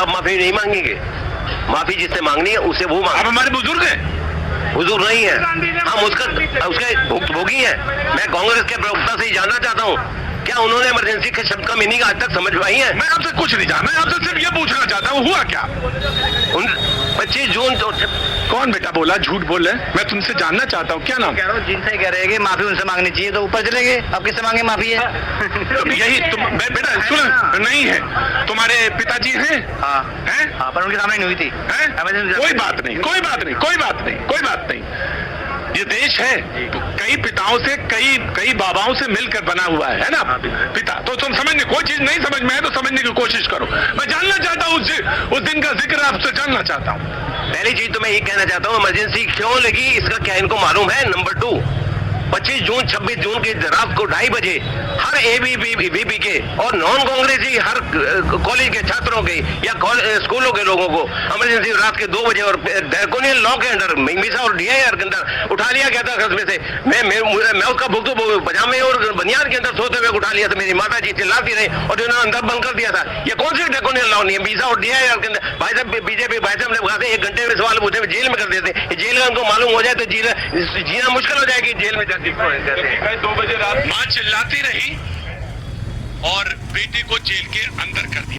आप माफी नहीं मांगेंगे? माफी जिससे मांगनी है उसे वो मांगे। आप हमारे बुजुर्ग हैं, बुजुर्ग नहीं है, हम उसके भुक्तभोगी हैं। मैं कांग्रेस के प्रवक्ता से ही जानना चाहता हूँ, क्या उन्होंने इमरजेंसी के शब्द का मीनिंग आज तक समझ पाई है? मैं आपसे कुछ नहीं जानना, मैं आपसे सिर्फ ये पूछना चाहता हूँ हुआ क्या? 25 जून तो कौन बेटा बोला झूठ बोल रहे? मैं तुमसे जानना चाहता हूँ, क्या नाम? कह रहा हूँ जिनसे कह रहे हैं कि माफी उनसे मांगनी चाहिए तो ऊपर चले गए, अब किससे मांगे माफी है? तो यही तुम बेटा सुन, नहीं है तुम्हारे पिताजी हैं? हाँ हैं? हाँ, पर उनके सामने नहीं हुई थी। हैं? कोई बात नहीं, कोई बात नहीं, कोई बात नहीं, कोई बात नहीं। ये देश है तो कई पिताओं से कई बाबाओं से मिलकर बना हुआ है ना पिता। तो तुम समझने, कोई चीज नहीं समझ में है तो समझने की कोशिश करो। मैं जानना चाहता हूँ उस दिन का जिक्र आपसे जानना चाहता हूँ। पहली चीज तो मैं ये कहना चाहता हूँ, इमरजेंसी क्यों लगी इसका क्या इनको मालूम है? नंबर 2, 25 जून 26 जून की रात को 2:30 बजे हर एबीवीपी के और नॉन कांग्रेसी हर कॉलेज के छात्रों के या स्कूलों के लोगों को इमरजेंसी रात के 2 बजे और ड्रैकोनियन लॉ के अंदर मीसा और डीआईआर के अंदर उठा लिया गया था कस्बे से। मैं उसका भुगतो पजामे और बनियान के अंदर सोते हुए उठा लिया था। मेरी माता जी चिल्लाती रही और उन्होंने अंदर बंद कर दिया था। ये कौन सी ड्रैकोनियन लॉ नहीं है? मीसा और डीआईआर के अंदर भाई साहब बीजेपी भाई साहब ने कहा 1 घंटे में सवाल पूछे जेल में कर देते। जेल का उनको मालूम हो जाए तो जीना मुश्किल हो जाएगी जेल में। 2 बजे रात माँ चिल्लाती रही और बेटे को जेल के अंदर कर दिया।